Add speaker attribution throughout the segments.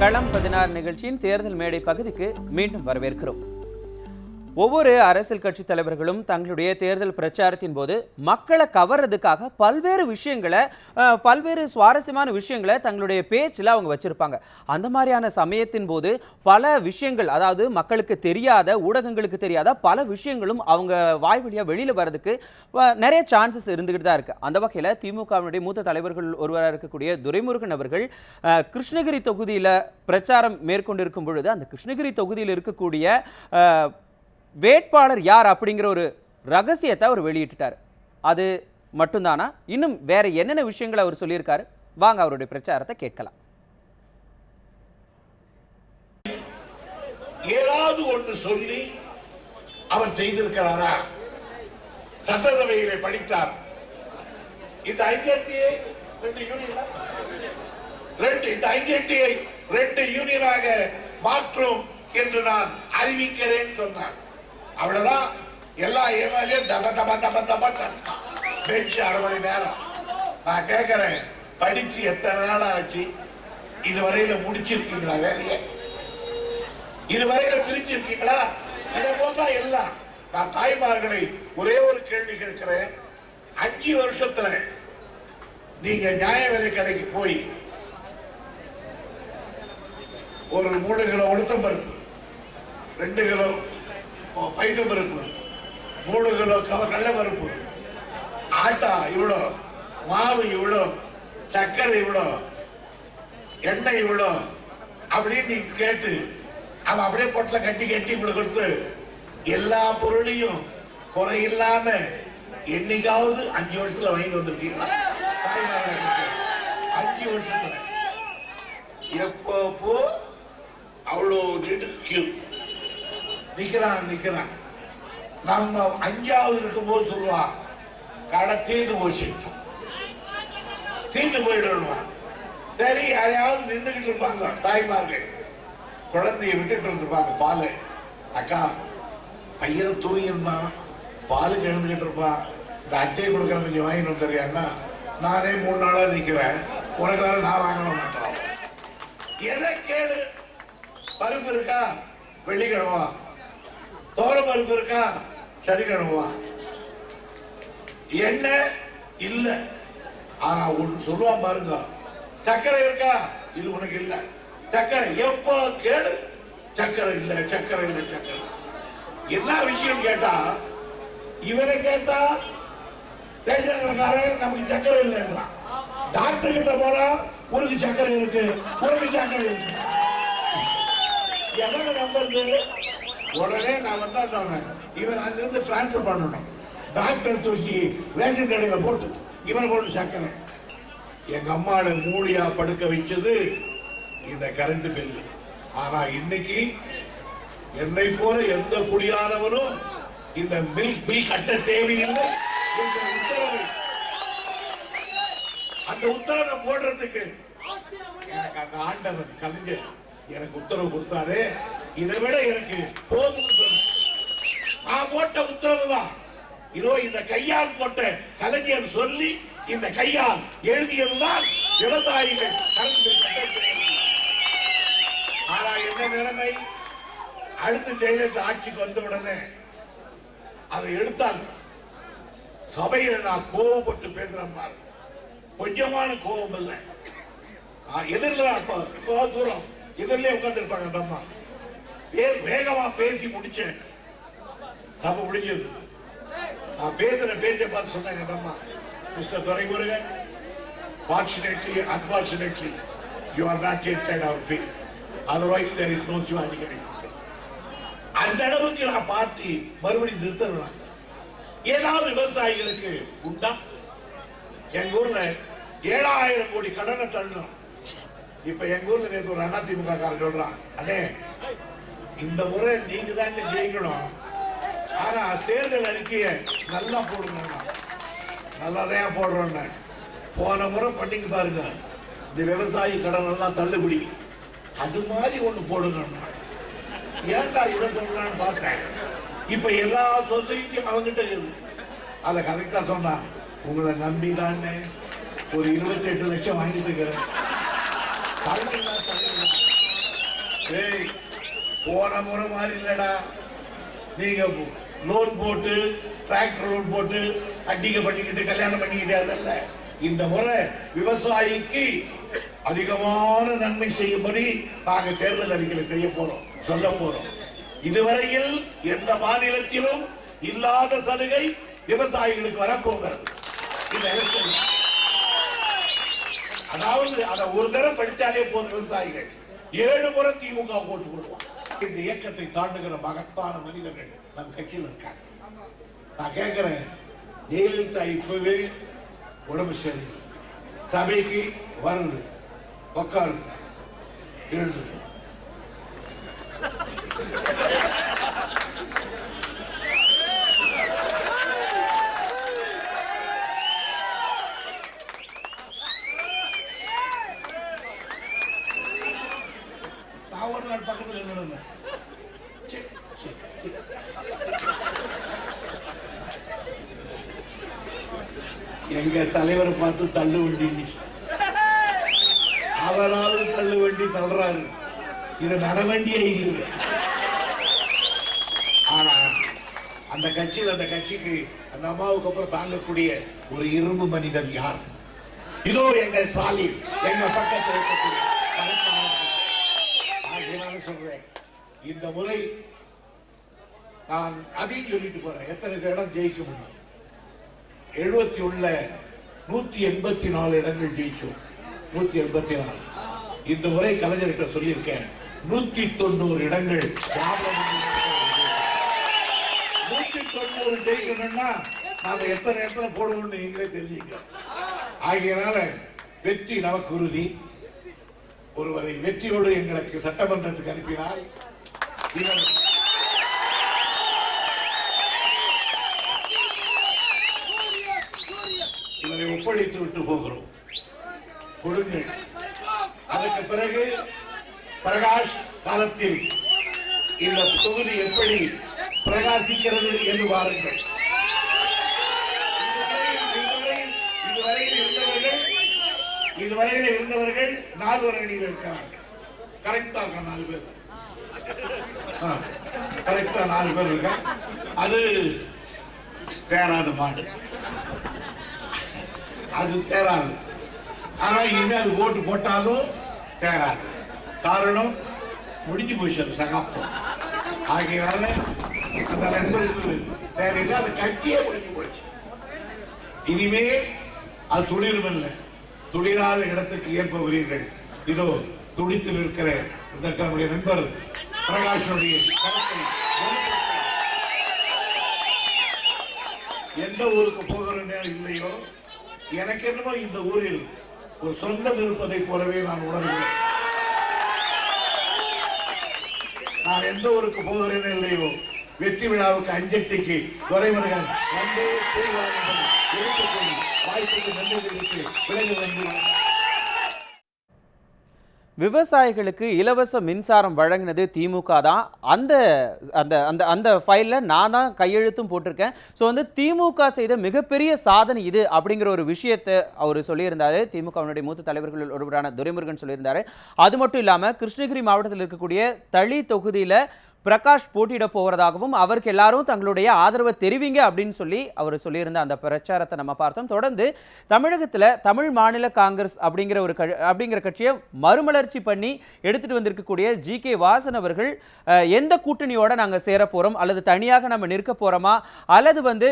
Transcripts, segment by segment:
Speaker 1: களம் 16 நிகழ்ச்சியின் தேர்தல் மேடை பகுதிக்கு மீண்டும் வரவேற்கிறோம். ஒவ்வொரு அரசியல் கட்சி தலைவர்களும் தங்களுடைய தேர்தல் பிரச்சாரத்தின் போது மக்களை கவர்றதுக்காக பல்வேறு சுவாரஸ்யமான விஷயங்களை தங்களுடைய பேச்சில் அவங்க வச்சிருப்பாங்க. அந்த மாதிரியான சமயத்தின் போது பல விஷயங்கள், அதாவது மக்களுக்கு தெரியாத, ஊடகங்களுக்கு தெரியாத பல விஷயங்களும் அவங்க வாய் வழியாக வெளியில் வர்றதுக்கு நிறைய சான்சஸ் இருந்துகிட்டு தான் இருக்கு. அந்த வகையில் திமுகவினுடைய மூத்த தலைவர்கள் ஒருவராக இருக்கக்கூடிய துரைமுருகன் அவர்கள் கிருஷ்ணகிரி தொகுதியில் பிரச்சாரம் மேற்கொண்டிருக்கும் பொழுது அந்த கிருஷ்ணகிரி தொகுதியில் இருக்கக்கூடிய வேட்பாளர் யார் அப்படிங்கிற ஒரு ரகசியத்தை அவர் வெளியிட்டார். அது மட்டும்தானா, இன்னும் வேற என்னென்ன விஷயங்களை அவர் சொல்லியிருக்காரு? வாங்க அவருடைய பிரச்சாரத்தை கேட்கலாம்.
Speaker 2: ஏதாவது ஒன்று சொல்லி அவர் செய்திருக்கிறாரா? சட்டசபையிலே படித்தார். இந்த ஐஜியை 2 யூனியனாக மாற்றும் என்று நான் அறிவிக்கிறேன் சொன்னார். அவ்வளவுதான். எல்லா ஏமாலையும் தப தப தப தப பெஞ்சு 1/2 மணி நேரம். நான் கேட்கிறேன், படிச்சு எத்தனை நாள் ஆச்சு? இதுவரையில முடிச்சிருக்கீங்களா வேலையை? இதுவரையில பிரிச்சிருக்கீங்களா? இதை போல்தான் எல்லாம். நான் தாய்மார்களை ஒரே ஒரு கேள்வி கேட்கிறேன். 5 வருஷத்துல நீங்க நியாய விலை கடைக்கு போய் ஒரு 3 கிலோ உளுத்தம் பருப்பு, 2 கிலோ பைத்தம் பருப்பு, 3 கிலோ கடலை பருப்பு, ஆட்டா இவ்வளோ, மாவு இவ்வளோ, சர்க்கரை இவ்வளோ, எண்ணெய் இவ்வளோ அப்படின்னு நீங்க கேட்டு அவன் அப்படியே பொட்டல கட்டி கட்டி உங்களுக்கு கொடுத்து எல்லா பொருளையும் குறையில்லாம என்னைக்காவது 5 வருஷத்துல வாங்கி வந்திருக்கீங்களா? 5 வருஷத்துல எப்போ அவ்வளோ நீட்டு நிக்கிறான். நம்ம 5வது இருக்கும்போது சொல்லுவான், கடை தீர்ந்து போயிடுவான். சரி, யாரையாவது நின்றுகிட்டு இருப்பாங்க தாய்மார்கள், குழந்தைய விட்டுட்டு இருந்திருப்பாங்க பால். அக்கா, பையன் தூங்கிருந்தான், பால் கிழந்துகிட்டு இருப்பான், இந்த அட்டையை கொடுக்குற கொஞ்சம் வாங்கிட்டு வந்துடுறியான்னா, நானே 3 நாளா நிக்கிறேன், உனக்கு வர நான் வாங்கணும் மாட்டோம். எதை கேளு, பருப்பு இருக்கா? வெள்ளிக்கிழமை. தோர பருப்பு இருக்கா? சனிக்கிழமை. என்ன இல்ல. ஆனா ஒன்று சொல்லுவான் பாருங்க, சர்க்கரை இருக்கா? இது உனக்கு இல்ல. சர்க்கரை எப்போ கேளு, சர்க்கரை இல்ல, சர்க்கரை இல்ல, சர்க்கரை. என்ன விஷயம் கேட்டா, இவரை கேட்டா ரேஷன்காரன் நமக்கு சர்க்கரை இல்லைன்னா, டாக்டர் கிட்ட போனா உனக்கு சர்க்கரை இருக்கு, உனக்கு சர்க்கரை இருக்கு. எவனை நம்புறது? உடனே நான் வந்தா இவன் அங்கிருந்து டிரான்ஸ்பர் பண்ணணும். டாக்டர் தூக்கி ரேஷன் கடையில போட்டு இவன் போட்டு சர்க்கரை. எங்க அம்மாவை மூலியா படுக்க வச்சது இந்த கரண்ட் பில். ஆனா இன்னைக்கு என்னை போல எந்த குடியானவனும் இந்த மில்க் பில் கட்ட தேவையில்லை என்ற உத்தரவை, அந்த உத்தரவை போடுறதுக்கு எனக்கு அந்த ஆண்டவன் கலைஞர் எனக்கு உத்தரவு கொடுத்தாரு. இதை விட எனக்கு போதும் சொல்லு. நான் போட்ட உத்தரவு தான் இதோ. இந்த கையால் போட்ட கலைஞர் சொல்லி இந்த கையால் எழுதியதுதான் விவசாயிகள். ஆனா என்ன நிலைமை? அடுத்து ஜெயலலிதா ஆட்சிக்கு வந்த உடனே அதை எடுத்தாங்க. சபையில நான் கோபப்பட்டு பேசுறேன் பாரு, கொஞ்சமான கோபம் இல்லை. எதிரில் தூரம் எதிரிலே உட்கார்ந்து இருப்பாங்க அந்த அம்மா. வேகமா பேசி முடிச்சேன், சபை முடிஞ்சது. நான் பேசுற பேச்சை பார்த்து சொன்னாங்க அந்த அம்மா, mister Duraimurugan, fortunately, unfortunately, you are not yet kind of thing. Otherwise, there is no Shivaji Ganesan. அந்த அளவுக்கு நான் பார்த்து மறுபடியும் நிறுத்தணும். ஏதாவது விவசாயிகளுக்கு உண்டா? எங்க ஊர்ல 7000 கோடி கடனை தள்ளணும். இப்ப எங்க ஊர்ல நேற்று ஒரு அதிமுக காரன் சொல்றான், அண்ணே இந்த முறை நீங்க தான் ஜெயிக்கணும், ஆனா தேர்தல் அறிக்கையை நல்லா போடுங்க. நல்லாதான் போடுறோம். போன முறை பண்ணிங்க பாருங்க, இந்த விவசாயி கடன் எல்லாம் தள்ளுபடி, அது மாதிரி ஒண்ணு போடுங்க. ஏன்டா இதை சொல்லலான்னு பார்த்தேன். இப்ப எல்லா சொசைட்டியும் அவங்கிட்ட இருக்குது. அதை கரெக்டா சொன்னா, உங்களை நம்பி தானே ஒரு 28 லட்சம் வாங்கிட்டு இருக்கிறேன். போன முறை மாதிரி இல்லடா. நீங்க லோன் போட்டு டிராக்டர் லோன் போட்டு அட்டிகை பண்ணிக்கிட்டு கல்யாணம் பண்ணிக்கிட்டு அதல்ல. இந்த முறை விவசாயிக்கு அதிகமான நன்மை செய்யும்படி நாங்க தேர்தல் அறிக்கையில் செய்ய போறோம், சொல்ல போறோம். இதுவரையில் எந்த மாநிலத்திலும் இல்லாத சலுகை விவசாயிகளுக்கு வரப்போகிறது இந்த எலெக்ஷன். அதாவது அதை ஒரு தடவை படிச்சாலே போதும், விவசாயிகள் 7 முறை திமுக போட்டு போடுவாங்க. இந்த இயக்கத்தை தாண்டுகிற மகத்தான மனிதர்கள் நம் கட்சியில் இருக்காங்க. நான் கேட்கிறேன், ஜெயலலிதா இப்பவே உடம்பு சரியில்லை, சபைக்கு வருது, உட்காருது, எழுது. நான் ஒரு நாள் பக்கத்தில் இருந்தேன். எங்க தலைவரை பார்த்து தள்ளு வண்டி, அவராவது தள்ளு வண்டி தள்ளுறாரு, இது நடவண்டியே இல்லை. ஆனா அந்த கட்சிக்கு அந்த அம்மாவுக்கு அப்புறம் தாங்கக்கூடிய ஒரு இரும்பு மனிதன் யார்? இதோ எங்கள் சாலி, எங்க பக்கத்தில் இருக்கக்கூடிய சொல்றேன். இந்த முறை நான் அதையும் சொல்லிட்டு போறேன், எத்தனை இடம் ஜெயிக்க முடியும்? 184 இடங்கள் ஜெயிச்சோம். 184. இந்த முறை கலைஞர்கிட்ட சொல்லியிருக்கேன், 190 இடங்கள். 190 ஜெயிக்கணும்னா நாம எத்தனை இடத்துல போடுவோம்னு நீங்களே தெரிஞ்சுக்க. ஆகியனால வெற்றி நமக்கு உறுதி. ஒருவரை வெற்றியோடு எங்களுக்கு சட்டமன்றத்துக்கு அனுப்பினால் இவரை ஒப்படைத்து விட்டு போகிறோம். கொடுங்கள். அதற்கு பிறகு பிரகாஷ் காலத்தில் இந்த தொகுதி எப்படி பிரகாசிக்கிறது என்று பாருங்கள். இதுவரையில் இருந்தவர்கள் 4 அணியில் இருக்கிறார்கள். கரெக்டா இருக்க 4 பேர், கரெக்டா 4 பேர் இருக்க. அது தேராத மாடு, அது தேராது. ஆனா இனிமே அது ஓட்டு போட்டாலும் தேராது. காரணம் முடிஞ்சு போச்சு அது சகாப்தம். ஆகையால அந்த நண்பருக்கு தேவையில்லை, அந்த கட்சியே முடிஞ்சு போச்சு. இனிமே அது துளிரும் இல்லை, துளிராத இடத்துக்கு ஏற்பவர்கள். இதோ துடித்தில் இருக்கிற நம்முடைய நண்பர் பிரகாஷனுடைய எந்த ஊருக்கு போகிறேன்னு இல்லையோ, எனக்கு என்னமோ இந்த ஊரில் ஒரு சொந்தம் இருப்பதை போலவே நான் உணர்கிறேன். நான் எந்த ஊருக்கு போகிறேன்னு இல்லையோ, வெற்றி விழாவுக்கு அஞ்சட்டிக்கு துரைமுருகன் வந்து வாய்ப்புக்கு நன்றி தெரிவித்து விலகு வந்து
Speaker 1: விவசாயிகளுக்கு இலவச மின்சாரம் வழங்கினது திமுக தான். அந்த அந்த அந்த அந்த ஃபைலில் நான் தான் கையெழுத்தும் போட்டிருக்கேன். ஸோ வந்து திமுக செய்த மிகப்பெரிய சாதனை இது அப்படிங்கிற ஒரு விஷயத்தை அவர் சொல்லியிருந்தார். திமுகவினுடைய மூத்த தலைவர்கள் ஒருவரான துரைமுருகன் சொல்லியிருந்தார். அது மட்டும் இல்லாமல் கிருஷ்ணகிரி மாவட்டத்தில் இருக்கக்கூடிய தளி தொகுதியில் பிரகாஷ் போட்டியிட போகிறதாகவும் அவருக்கு எல்லாரும் தங்களுடைய ஆதரவை தெரிவிங்க அப்படின்னு சொல்லி அவர் சொல்லியிருந்த அந்த பிரச்சாரத்தை நம்ம பார்த்தோம். தொடர்ந்து தமிழகத்தில் தமிழ் மாநில காங்கிரஸ் அப்படிங்கிற கட்சியை மறுமலர்ச்சி பண்ணி எடுத்துட்டு வந்திருக்கக்கூடிய ஜி.கே. வாசன் அவர்கள் எந்த கூட்டணியோட நாங்கள் சேர போகிறோம், அல்லது தனியாக நம்ம நிற்க போகிறோமா, அல்லது வந்து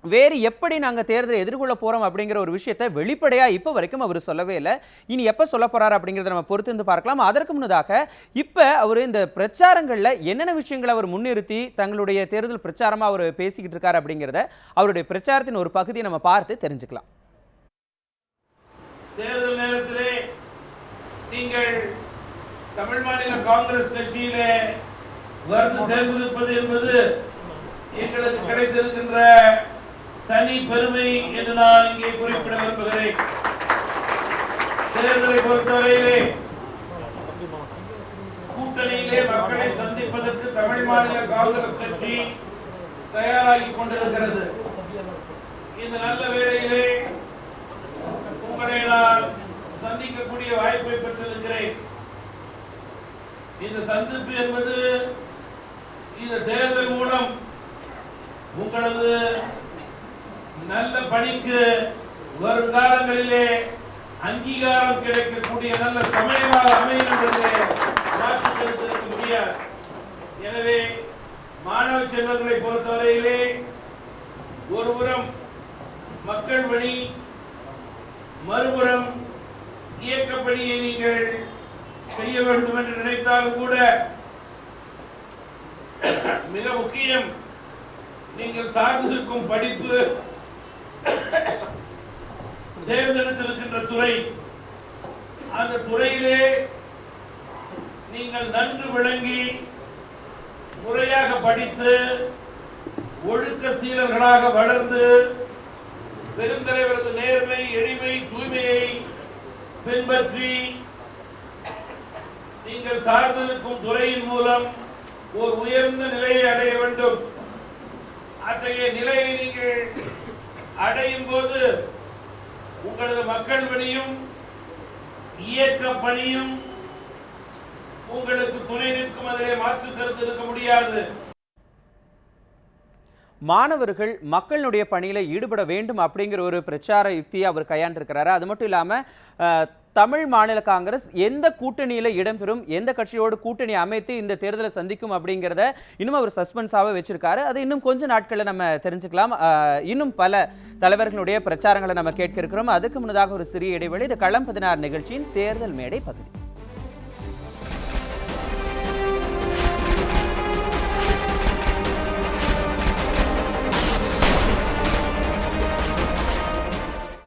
Speaker 1: வேறு எப்படி நாங்கள் தேர்தலை எதிர்கொள்ள போகிறோம் அப்படிங்கிற ஒரு விஷயத்தை வெளிப்படையாக இப்போ வரைக்கும் அவர் சொல்லவே இல்லை. இனி எப்போ சொல்ல போகிறார் அப்படிங்கிறத நம்ம பொறுத்து இருந்து பார்க்கலாம். அதற்கு முன்னதாக இப்போ அவர் இந்த பிரச்சாரங்களில் என்னென்ன விஷயங்களை அவர் முன்னிறுத்தி தங்களுடைய தேர்தல் பிரச்சாரமாக அவர் பேசிக்கிட்டு இருக்கார் அப்படிங்கிறத அவருடைய பிரச்சாரத்தின் ஒரு பகுதியை நம்ம பார்த்து தெரிஞ்சுக்கலாம்.
Speaker 3: தேர்தல் நேரத்திலே நீங்கள் தமிழ் மாநில காங்கிரஸ் கட்சியிலே வந்து சேர்ந்திருப்பது என்பது எங்களுக்கு கிடைத்திருக்கின்ற தனி பெருமை என்று நான் இங்கே குறிப்பிட விரும்புகிறேன். தேர்தலை பொறுத்தவரையிலே கூட்டணியிலே மக்களை சந்திப்பதற்கு தமிழ் மாநில காங்கிரஸ் கட்சி தயாராகி கொண்டிருக்கிறது. இந்த நல்ல வேளையிலே உங்களை நான் சந்திக்கக்கூடிய வாய்ப்பை பெற்றிருக்கிறேன். இந்த சந்திப்பு என்பது இந்த தேர்தல் மூலம் உங்களது நல்ல பணிக்கு வருங்காலங்களிலே அங்கீகாரம் கிடைக்கக்கூடிய நல்ல சமயமாக அமையும் என்பதை மாற்று கருத்து இருக்க முடியாது. எனவே மாணவ செல்வங்களை பொறுத்தவரையிலே ஒருபுறம் மக்கள் பணி, மறுபுறம் இயக்கப்பணியை நீங்கள் செய்ய வேண்டும் என்று நினைத்தாலும் கூட மிக முக்கியம் நீங்கள் சார்ந்திருக்கும் படிப்பு, தேர்ந்தெடுத்திருக்கின்ற துறை, அந்த துறையிலே நீங்கள் நன்கு விளங்கி முறையாக படித்து ஒழுக்க சீலர்களாக வளர்ந்து பெருந்தலைவரது நேர்மை, எளிமை, தூய்மையை பின்பற்றி நீங்கள் சார்ந்திருக்கும் துறையின் மூலம் ஒரு உயர்ந்த நிலையை அடைய வேண்டும். அத்தகைய நிலையை நீங்கள் அடையும் போது உங்களது மக்கள் பணியும் இயக்க பணியும் உங்களுக்கு துணை நிற்கும், அதிலே மாற்று கருத்து இருக்க முடியாது.
Speaker 1: மாணவர்கள் மக்களுடைய பணியில ஈடுபட வேண்டும் அப்படிங்கிற ஒரு பிரச்சார யுக்தியை அவர் கையாண்டிருக்கிறாரு. அது மட்டும் இல்லாம தமிழ் மாநில காங்கிரஸ் எந்த கூட்டணியில இடம்பெறும், எந்த கட்சியோடு கூட்டணி அமைத்து இந்த தேர்தலை சந்திக்கும் அப்படிங்கிறத இன்னும் அவர் சஸ்பென்ஸாக வச்சிருக்காரு. அது இன்னும் கொஞ்ச நாட்களில் நம்ம தெரிஞ்சுக்கலாம். இன்னும் பல தலைவர்களுடைய பிரச்சாரங்களை நம்ம கேட்க இருக்கிறோம். அதுக்கு முன்னதாக ஒரு சிறிய இடைவெளி. இது களம் 16 நிகழ்ச்சியின் தேர்தல் மேடை பகுதி.